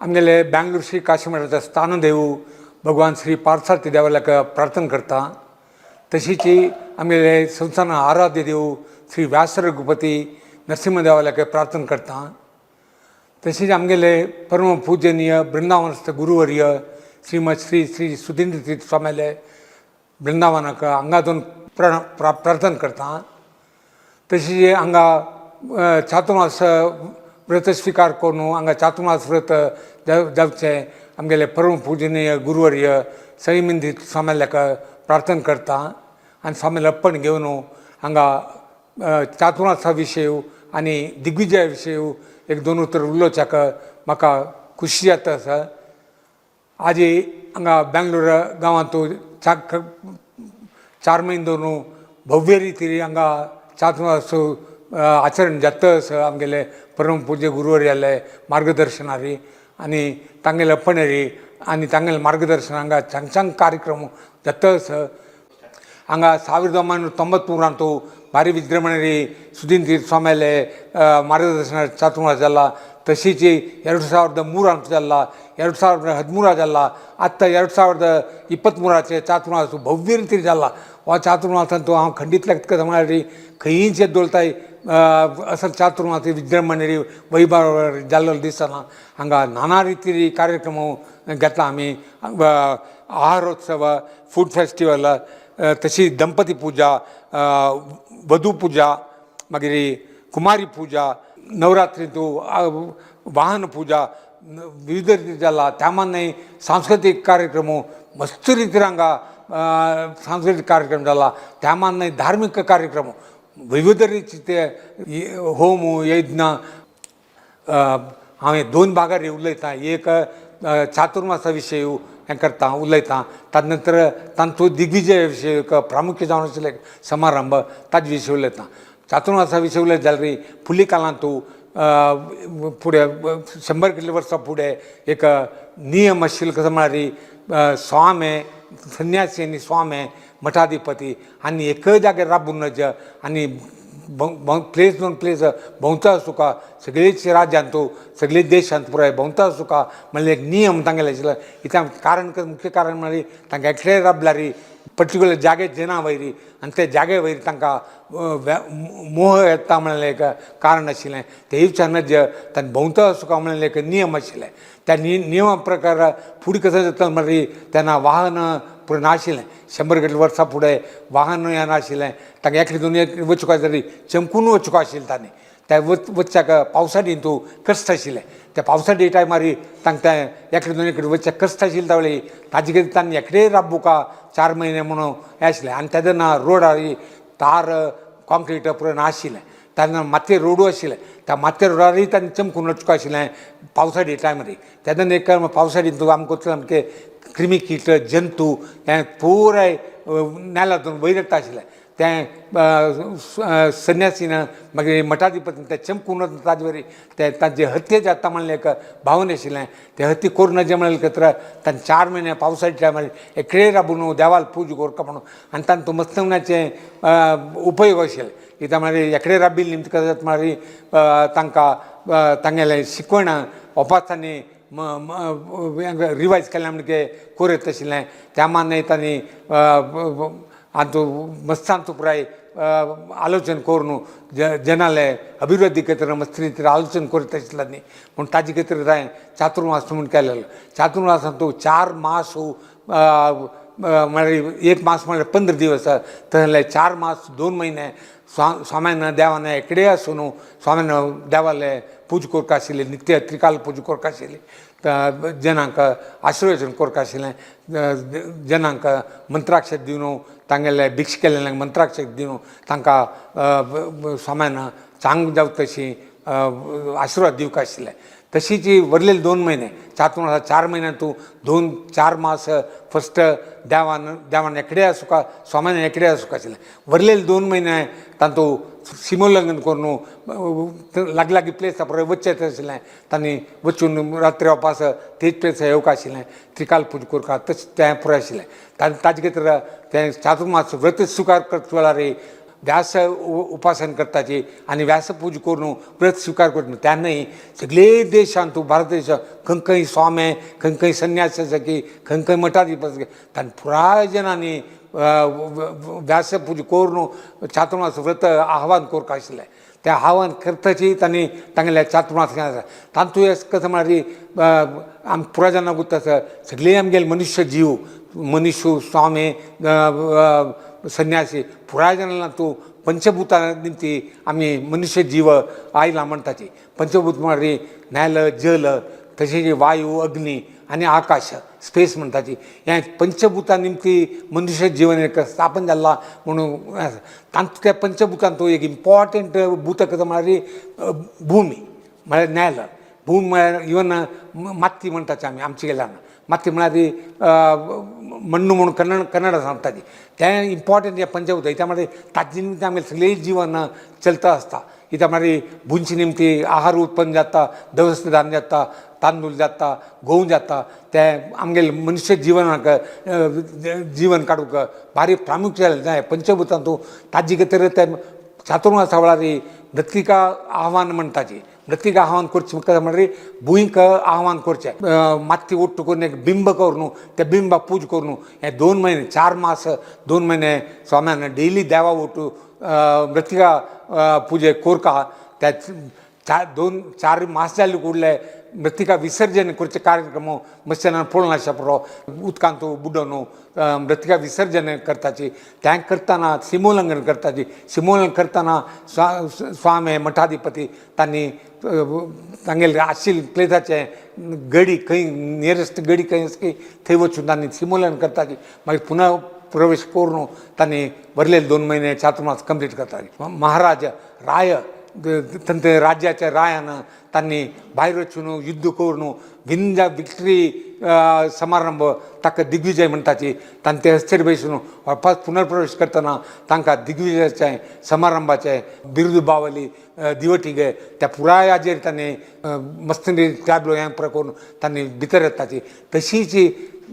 आमगेले बेंगलूर श्री काशीमठाचा स्थानदेव भगवान श्री पार्थसारथी देवाला प्रार्थना करता। तशीच आमगेले संस्थान आराध्य देव श्री व्यास रघुपती नरसिंहदेवाला प्रार्थना करता। तशीच आमगेले परम पूजनीय वृंदावनस्थ गुरुवर्य श्रीमद श्री श्री सुधींद्र तीर्थ स्वामीले वृंदावनाक हांगातून प्रार्थना करता। तशीच हांगा चातुर्मास व्रत स्वीकार करून हांगा चातुर्मास व्रत जावचे आमगेले परम पूजनीय गुरुवर्य संयमिंद स्वामीक प्रार्थना करता आनी स्वामीला अर्पण घेवन हांगा चातुर्मासा विशय आनी दिग्विजया विशय एक दोन उतर उलोवच्याक म्हाका खुशी जाता आसा। आज हांगा बेंगलोर गांवांत 4 म्हयने दवरून भव्य रितीन हांगा चातुर्मास आचरण जाता आसा आमगेले परम पूज्य गुरुवर्याले मार्गदर्शनारी आनी तांगेले अर्पणेरी आनी तांगेले मार्गदर्शन हांगा छान कार्यक्रम जाता आसा। हांगा 1993 भारी विजृंभणेरी सुधींद्र तीर्थ स्वामीले मार्गदर्शन चातुर्मास जाला। तशीच 2003 जाला, 2013 जाला, आत्ता 2023 चातुर्मास भव्य रितीन जाला। हो चातुर्मासांत हांव खंडीत लेखता म्हळ्यार खंयच दोळताय असल चातुर्मास विजृंभणेरी वैभव जाल्लो दिसना हांगा नाना रितीन कार्यक्रम घेतला आमी। आहारोत्सव, फूड फेस्टिवल, तशी दंपती पूजा, वधू पूजा, मागीर कुमारी पूजा, नवरात्रींत वाहन पूजा विविध रितीन जाला। त्या मानाय सांस्कृतिक कार्यक्रम मस्त रितीन हांगा सांस्कृतिक कार्यक्रम जाला। त्या मानाय धार्मिक कार्यक्रम विविध रितीचे होम यज्ञ हांवें 2 भागार उलयतां। एक चातुर्मासा विशय हें करता उलयतां, ताजे नंतर तांचो दिग्विजय विशय प्रामुख्य जावन आशिल्ले समारंभ ताजे विशय उलयतां। चातुर्मासा विशय उलयत जाल्यार फुडली काळांत फुडें 100 वर्सां फुडें एक नियम आशिल्लो कसो म्हळ्यार स्वामी संन्यासी आनी स्वामी मठाधिपती आनी एकय जाग्यार राबून नज आनी प्लेस दोन प्लेस भोंवता सुका सगळेच राज्यांत सगळेच देशांत पुराय भोंवता सुका म्हणल्यार एक नियम तांगेले आशिल्लो। हितून कारण मुख्य कारण म्हळ्यार तांकां एकठांय राबल्यार पर्टिक्युलर जागे जेना वयरी आनी ते जागे वयरी तांकां मोह येता म्हणलें एक कारण आशिल्लें। ते विचारनच तांकां भोंवता सुका म्हणलें एक नियम आशिल्ले। त्या नियमा प्रकार फुडें कसो जाता म्हळ्यार तेन्ना वाहन पुरो नाशिल्लें। 100 वर्सां फुडें वाहन हें नाशिल्लें। तांकां एकडे दोन वचूंक जाल्यार चमकून वचूंक आशिल्लें तांणी। त्या वचच्याक पावसा दिनू कश्ट आशिल्ले। त्या पावसा दी टायमार तांकां एकडे दोन वचच्याक कश्ट आशिल्ले त्या वेळी ताजे खातीर तांणी एकडेय राबुका 4 म्हयने म्हणून हें आशिल्लें। आनी तेन्ना रोडार तार कॉन्क्रीट पुरो नाशिल्लें। तेन्ना मातये रोडू आशिल्ले। त्या मातये रोडारय तांणी चमकून वचूंक आशिल्लें पावसा दी टायमार। तेन्ना एक पावसा दिन आमकां सामकें क्रिमी कीट जंतू हें पुराय नेलातून वयर येता आशिल्लें। तें संन्यासीन मागीर मठाधिपतीन तें चमकून ताजे वरी ते ताजे हत्ये जाता म्हणलें एक भावन आशिल्लें। ते हत्ये करून नजे म्हणलें तर तांणी 4 म्हयने पावसाच्या टायमार एकडेय राबून देवाल पूज करता म्हणून आनी तांकां मस्तवनाचे उपयोग आशिल्ले। कित्याक म्हळ्यार एकडेय राबिल्ली निमतां कशें जाता म्हळ्यार तांकां तांगेलें शिकवण ओपासांनी रिवायज केलें म्हणजे करत आशिल्लें। त्या मानाय तांणी आतां मस्तांचो पुराय आलोचन करून जनाले अभिवृद्धी खातीर मस्त रितीन आलोचन करत आशिल्लीं पूण ताजे खातीर हांवें चातुर्मास म्हणून केलेलो। चातुर्मासांत 4 मास म्हळ्यार 1 मास म्हळ्यार 15 दीस तशें 4 मास 2 म्हयने स्वाम्यान देवान एकडेय आसून स्वाम्यान देवाले पूज करता आशिल्ली, नित्य त्रिकाल पूज करता आशिल्ली। जनांक आशिर्वचन करता आशिल्लें। जनांक मंत्राक्षर दिवन तांगेले भिक्ष केलेल्यांक मंत्राक्षर दिवन तांकां स्वाम्यान चांग जावं तशी आशिर्वाद दिवंक आशिल्लें। तशीच वरलेले 2 म्हयने चातुर्मास 4 म्हयन्यांत 2-4 मास फस्ट देवान एकडेय आसूंका स्वाम्यान एकडेय आसूंक आशिल्लें। वरलेले 2 म्हयने तांतूं सिमोल्लंघन करून लागीं प्लेसा परस वचचें आशिल्लें। तांणी वचून रात्री उपास तेच प्लेसा येवंक आशिल्लें। त्रिकाल पूज करता तशें तें पुराय आशिल्लें। ताजे खातीर तें चातुर्मास व्रत स्विकार करता वेळार व्यास उपासन करताची आणि व्यासपूज करून व्रत स्वीकार करून त्यांनाही सगळे देशांतू भारत देश खंय स्वामी खंय संन्यासाची खंय मठाधिपती तान पुराय जनांनी व्यासपूज करून चातुर्मास व्रत आव्हान करक आशिल्लें त्या आव्हान करताची तांणी तांगेल्या चातुर्मास तांतूय कसं म्हळ्यार आम पुराजांना गुत्ता सगळे आमगेले मनुष्य जीव मनुष्य स्वामी संन्यासी पुराय जाणांना तूं पंचभूतां निमती आमी मनुष्य जीव आयला म्हणटाची पंचभूत म्हळ्यार नेल जल तशेंच वायू अग्नी आनी आकाश स्पेस म्हणटाची हे पंचभूतां निमती मनुष्य जीवन एक स्थापन जाल्ला म्हणून तांत त्या पंचभूतांत एक इम्पॉर्टंट भूत कसं म्हळ्यार भूमी म्हळ्यार नेल भूमी म्हळ्यार इवन माती म्हणटाची आमी आमचे गेल्यार माती म्हळ्यार मण्णू म्हणून कन्नड सांगताची तें इम्पॉर्टंट हे पंचभूत त्या म्हळ्यार ताजे निमती आमगे सगळे जीवन चलता आसता इता म्हळ्यार भुंयचे निमती आहार उत्पन्न जाता दवस्त धान जाता तांदूळ जाता गहू जाता ते आमगेले मनुष्य जिवनाक जीवन काडूंक भारी प्रामुख्यान जाय पंचभूतांतू ताजी तर ते चातुर्मासा वेळार मृत्तिका आव्हान म्हणटाची मृत्तिका आव्हान करचें म्हळ्यार भुंयक आव्हान करचें माती ओट्ट करून एक बिंब करून त्या बिंबाक पूज करून हे 2 महिने 4 मास 2 महिने स्वाम्यान डेली देवा ओटू मृत्तिका पुजे कोरका त्या 4 मास जाले कुडले मृत्तिका विसर्जन करचे कार्यक्रम मत्स्यान पळोवन पुरो उदकांत बुडोवन मृत्तिका विसर्जन करताची तें करतना सिमोल्लंघन करताची सिमोल्लंघन करतना स्वामी मठाधिपती तांणी तांगेले आशिल्ले प्लेसाचे गडी खंय नियरस्ट गडी खंय आसा थंय वचून तांणी सिमोल्लंघन करताची मागीर पुन्हा प्रवेश करून तांणी भरलेले 2 महिने चातुर्मास कंप्लीट करताची महाराज राय तंत्र राज्याच्या रायान तांणी भायर वचून युद्ध करून विंजा विक्ट्री समारंभ ताका दिग्विजय म्हणटाची तांणी ते हस्तेर बसून वापस पुनर्प्रवेश करतना तांकां दिग्विजयाचे समारंभाचे बिरुद बावली दिवटी गे त्या पुराय हाजेर तांणी मस्तरी टॅब्लो हें करून तांणी भितर येताची तशीच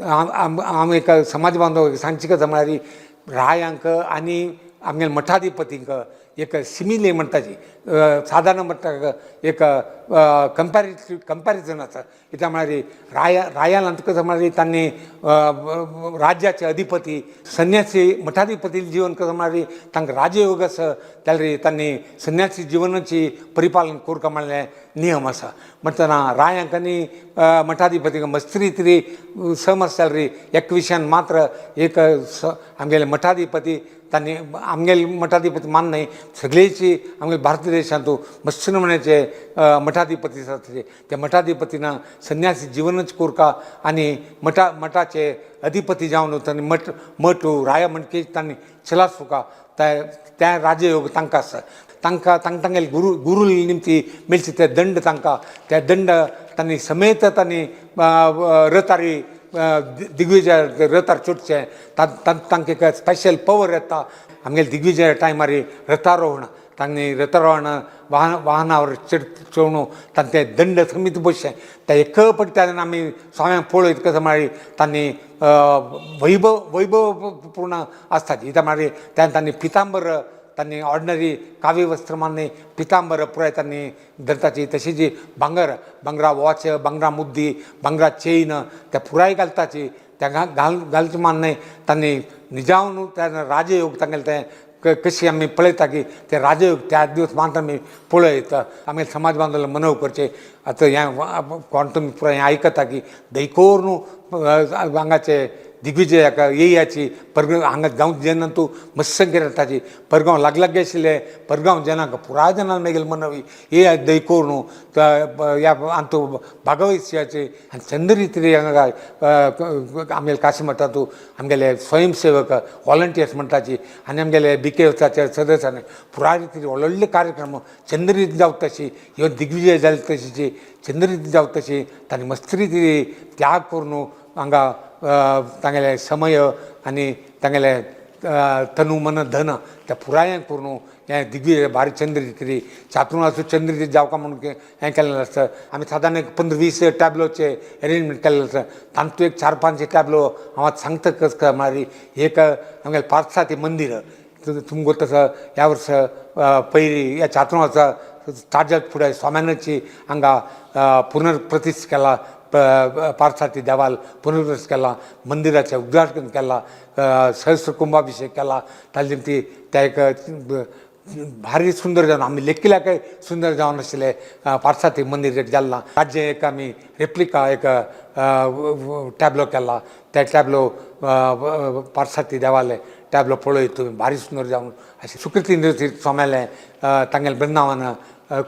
आमी एक समाज बांधव सांगची कथा म्हळ्यार रायांक आनी आमगेले मठाधिपतींक एक सिमिले म्हणटाची साधारण म्हणटा एक कंपॅरिजन आसा कित्याक म्हळ्यार रायान कसं म्हळ्यार तांणी राज्याचे अधिपती संन्यासी मठाधिपती जीवन कसं म्हळ्यार तांकां राजयोग आसा जाल्यार तांणी संन्यासी जिवनाची परिपालन करूंक म्हणलें नियम आसा म्हणटना रायांक आनी मठाधिपतींक मस्त्री तरी समज जाल्यार एक विशयान मात्र एक आमगेले मठाधिपती तांणी आमगेले मठाधिपती मान न्हय सगळेची आमगेले भारत देशांतू मत्स्यनमण्याचे मठाधिपती आसात त्या मठाधिपतीन संन्यासी जिवनच कोरका आनी मठाचे अधिपती जावन तांणी मठ राया म्हणके तांणी चलास फुका त्या राजयोग तांकां आसा तांगेले गुरू निमती मेळचे ते दंड तांकां त्या दंड तांणी समेत तांणी रतारी दिग्विजय रथार चोडचें तांकां एक स्पेशल पवर येता आमगेले दिग्विजय टायमार रथारोहण तांणी रथारोहण वाहनावर चोवन तांकां ते दंड समीत बसचें ते एक पटी त्यान आमी स्वाम्यांक पळयत कसं म्हळ्यार तांणी वैभवपूर्ण आसता कित्याक म्हळ्यार तांणी पितांबर तांणी ऑर्डिनरी कावी वस्त्र मान्नी पितांबर पुराय तांणी धरताची तशीच भांगरा वॉच भांगरा मुद्दी भांगरा चेन त्या पुराय घालताची त्या घालचे मान्ने तांणी निजावन त्या राजयोग तांगेले तें कशी आमी पळयता की ते राजयोग त्या दिवस मात्र आमी पळयत आमी समाज बांदव मनव करचे आतां हें कोण तुमी पुराय हें आयकता की दैकोर न्हू हांगाचे दिग्विजयाक येयाची परगांव हांगा गांव जेन्ना तूं मत्स्यंकर येताची परगांव लागलागे आशिल्ले परगांव जनांक पुराय जनांक मेळगेले मनवी ये दैकोर न्हू ह्या आंतू भागवयस्याचे आनी चंद्रित्री हांगा आमगेले काशी मठांतू आमगेले स्वयंसेवक वॉलंटियर्स म्हणटाची आनी आमगेले BKFचे सदस्यान पुराय रितीन व्हडले कार्यक्रम चंद्रिती जावं तशी ह्यो दिग्विजय जाली तशीची चंद्रिती जावं तशी तांणी मस्त्री त्याग करून हांगा तांगेले समय आनी तांगेले तनु मन धन त्या पुरायें करून हें दिग्विजय भारी चंद्रिती चातुर्मासूं चंद्रिती जावका म्हणून हें केल्लें आसता आमी सादारण एक 15-20 टॅब्लोचे अरेंजमेंट केल्लें आसा तांतूं एक 4-5 टॅब्लो हांव सांगता कसं म्हळ्यार एक आमगेलें पार्थसारथी मंदीर तुमकां तसं ह्या वर्सा पयली ह्या चातुर्मासा स्टार्ट जावचे फुडें स्वाम्यानाची हांगा पुनर्प्रतिश्ठ केला, पार्थसारथी देवाल पुनर्प्रतिश्ठ केला, मंदिराचें उद्घाटन केला, सहस्र कुंभाभिषेक केला. ताजे निमती त्या एक भारी सुंदर जावन आमी लेखिल्ल्याकय सुंदर जावन आशिल्लें पार्थसारथी मंदिर एक जाल्ला. ताजें एक आमी रेप्लिका एक टॅब्लो केला. त्या टॅब्लो पार्थसारथी देवाले टॅब्लो पळय तुमी, भारी सुंदर जावन अशें सुकृती स्वाम्यालें तांगेलें वृंदावन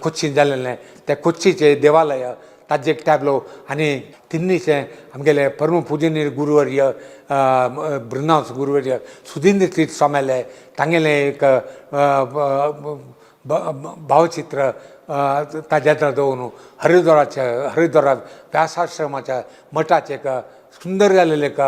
कोच्चीन जाल्लें त्या कोच्चीचें देवालय ताजे एक टॅब्लो आनी तिन्नीचें आमगेले परम पुजनीय गुरुवर्य बृंदावन गुरुवर्य सुधींद्र तीर्थ स्वाम्यालें तांगेलें एक भावचित्र ताज्या दवरून हरिद्वारांत व्यासाश्रमाच्या मठाचें एक सुंदर जाल्लेलें एक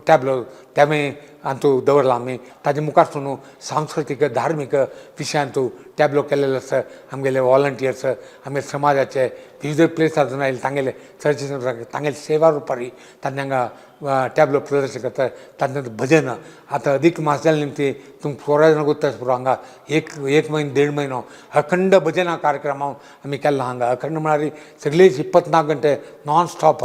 टॅब्लो तें हातूंत दवरला आमी. ताजे मुखारसून सांस्कृतीक धार्मीक विशयांतू टॅब्लो केल्लेलो आसा. आमगेले वॉलंटियर्स आमगे समाजाचे विविध प्लेसांतून आयिल्ले तांगेले चर्चीन तांगेले सेवा रुपारी तांणी हांगा टॅब्लो प्रदर्शन करता. तांचे भजन आतां अदीक मास जाले निमती तुमकां सोरा जाणां गोत्ता पुरो हांगा एक म्हयनो 1.5 म्हयनो अखंड भजना कार्यक्रम आमी केला हांगा. अखंड म्हळ्यार सगळीच 24 घंटे नॉन स्टॉप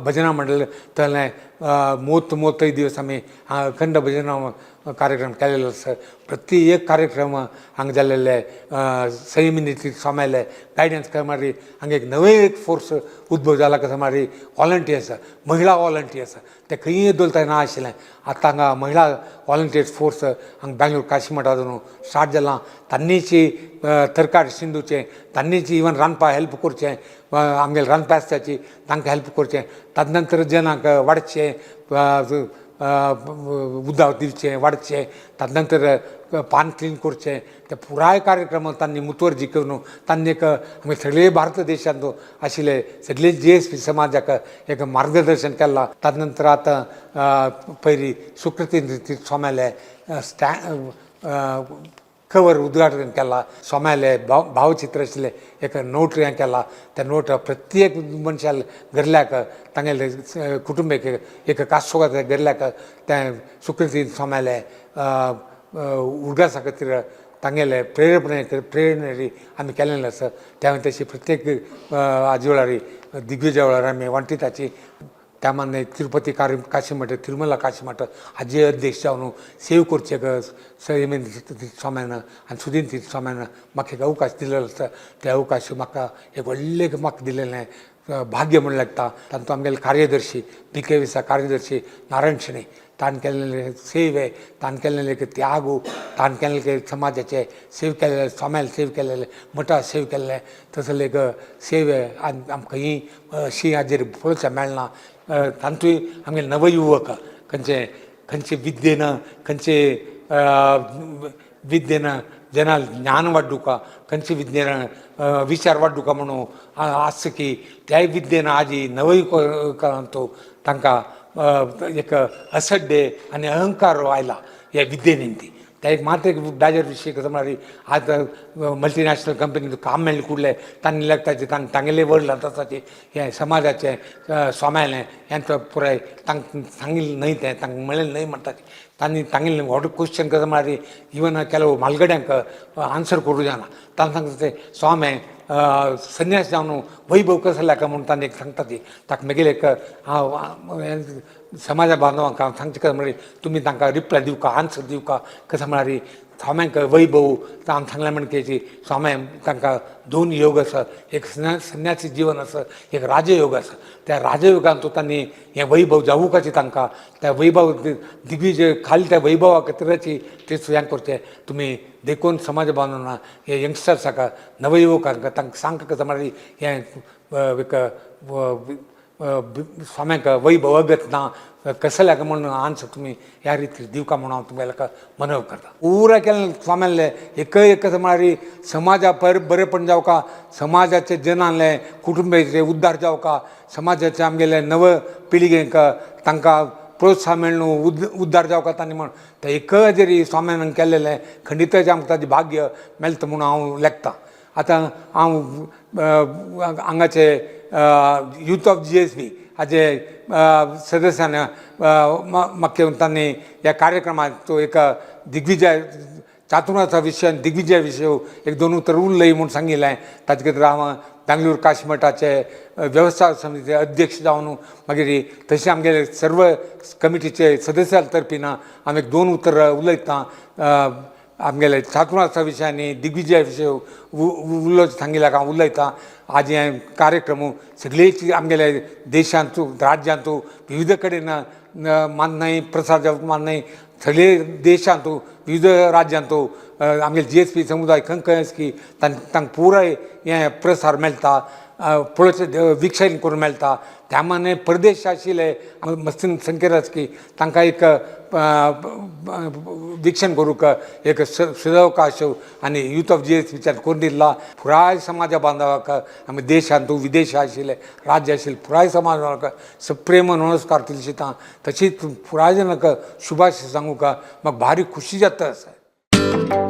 भजनां म्हणलें थंय मोतय दिवस आमी अखंड भजना कार्यक्रम केलेलो आसा. प्रति एक कार्यक्रम हांगा जाल्लेले संयमिनी स्वाम्याले गायडन्स करणारी हांगा एक नवे एक फोर्स उद्भव जाला कशें म्हळ्यार वॉलंटियर्स महिला वॉलंटियर्स ते खंय दवरता ना आशिल्लें. आतां हांगा महिला वॉलंटियर्स फोर्स हांगा बेंगलोर काशी मठांतून स्टार्ट जालां. तांणीची तरकाड सिंधूचें तांणीची इवन रांदपा हेल्प करचें, आमगेले रांदपा आसताची तांकां हेल्प करचें. ताजे नंतर जनाक वाडचें उदक दिवचें वाडचें. ताजे नंतर पान क्लीन करचें. ते पुराय कार्यक्रम तांणी मुतवरजी करून तांणी एक आमी सगळे भारत देशांत आशिल्ले सगळे JSP समाजाक एक मार्गदर्शन केलां. ताजे नंतर आतां पयलीं सुकृती स्वाम्याले कवर उद्घाटन केला. स्वाम्याले भावचित्र आशिल्लें एक नोट हें केला. त्या नोट प्रत्येक मनशाल घरल्याक तांगेले कुटुंबीक एक कासोगात घरल्याक तें सुकृती स्वाम्याले उर्गासा खातीर तांगेले प्रेरणेरी आमी केल्लें आसा. त्या तशी प्रत्येक हाजे वेळार दिग्विजय वेळार आमी वांटिताची त्या मान्य तिरुपती काशी मठ तिरुमला काशी मठ हाजे अध्यक्ष जावन सेव करचे संयमी स्वाम्यान आनी सुधीन तीर्थ स्वाम्यान म्हाका एक अवकाश दिलेलो आसा. त्या अवकाश म्हाका एक व्हडलें म्हाका दिलेलें भाग्य म्हण लागता. तातूंत आमगेले कार्यदर्शी PKVSA कार्यदर्शी नारायण शेणे ताणें केल्लें सेवे, ताणें केल्लें एक त्यागू, ताणें केल्लें समाजाचे सेव केल्लें, स्वाम्याल सेव केल्लें, मठा सेव केल्लें तसले एक सेव आमकां ही अशी हाजेर पळोवचें मेळना. तातूंय आमगेले नवयुवक खंयचे विद्येन खंयचे जनाल ज्ञान वाडूका खंयचे विद्येन विचार वाडूका म्हणून आस की त्याय विद्येन आजी नवयुवकांतू तांकां एक असड्डे आनी अहंकार आयला ह्या विद्ये निमती. त्या एक मात्र एक डाजर विशय कसो म्हळ्यार आतां मल्टीनॅशनल कंपनीन काम मेळ्ळें कुडलें तांणी लागताचे तांगेले वडील आतांचे हें समाजाचें स्वाम्यालें हें पुराय तांकां सांगिल्लें न्हय तें तांकां मेळ्ळें न्हय म्हणटा तांणी तांगेलें व्हड क्वेश्चन कसो म्हळ्यार इवन केलो म्हालगड्यांक आन्सर करूं जायना. तांकां सांगता तें स्वामी संन्यास जावन वैभव कसो लाका म्हणून तांणी एक सांगता ती ताका मागीर एक समाजा बांदवांक हांव सांगचें कशें म्हळ्यार तुमी तांकां रिप्लाय दिवका आन्सर दिवका कशें म्हळ्यार स्वाम्यांक वैभव हांव सांगलें म्हणटकी स्वाम्या तांकां 2 योग आसा. एक संन्यासी जिवन आसा, एक राजयोग आसा. त्या राजयोगांतू तांणी हें वैभव जावूकाची तांकां त्या वैभव दिग्विजय खाली त्या वैभवा खातीराची ते हें करचें. तुमी देखून समाज बांदून हे यंगस्टर्साक नवयुवकांक तांकां सांगता कशें म्हळ्यार हें एक स्वाम्यांक वैभव अगत ना कसल्याक म्हणून आन्सर तुमी ह्या रितीन दिवका म्हणून हांव तुमकां मनव करता. पुराय केलें स्वाम्यालें एकय एक कशें म्हळ्यार समाजा बरेपण जावका, समाजाचे जनाले कुटुंबाचे उद्धार जावका, समाजाचे आमगेले नव पिळगेक तांकां प्रोत्साहन मेळून उद्धार जावका तांणी म्हण ते एक जरी स्वाम्यान केल्लेलें खंडितच आमकां ताजें भाग्य मेळटा म्हणून हांव लेखतां. आतां हांव हांगाचे यूथ ऑफ GSB हाजे सदस्यानं मुख्यमंत्र्यांनी या कार्यक्रमात तो एक दिग्विजय चातुर्मासा विषय आणि दिग्विजय विषय एक दोन उतर उरलंय म्हणून सांगितलं आहे. ताजे खातीर हांव बेंगलोर काशीमठाचे वेवस्थापक समितीचे अध्यक्ष जावन मागीर तशें आमगे सर्व कमिटीचे सदस्यां तर्फीन हांव एक दोन उतर उलयतां. आमगेले चातुर्मासा विशय आनी दिग्विजय विशय उलोवचें सांगिल्ल्याक हांव उलयतां. आज हे कार्यक्रम सगळेच आमगेले देशांतू राज्यांतू विविध कडेन मान्नाय प्रसार जावप मान्नाय सगळे देशांतू विविध राज्यांतू आमगे GSP समुदाय खंय खंय आसा की तांकां पुराय हें प्रसार मेळटा पळोवचें विक्षण करूं मेळटा. त्या माने परदेश आशिल्ले मस्तीन संख्येर आसा की तांकां एक विक्षण करूंक एक सुदवकाश आनी यूथ ऑफ GSPच्यान करून दिला. पुराय समाजा बांधवाक आमी देशांतू विदेश आशिल्ले राज्य आशिल्ले पुराय समाज बांधवाक सप्रेम नमस्कार दिता. तशीच पुराय जाणांक शुभाशीश सांगूंक म्हाका भारी खुशी जाता आसा.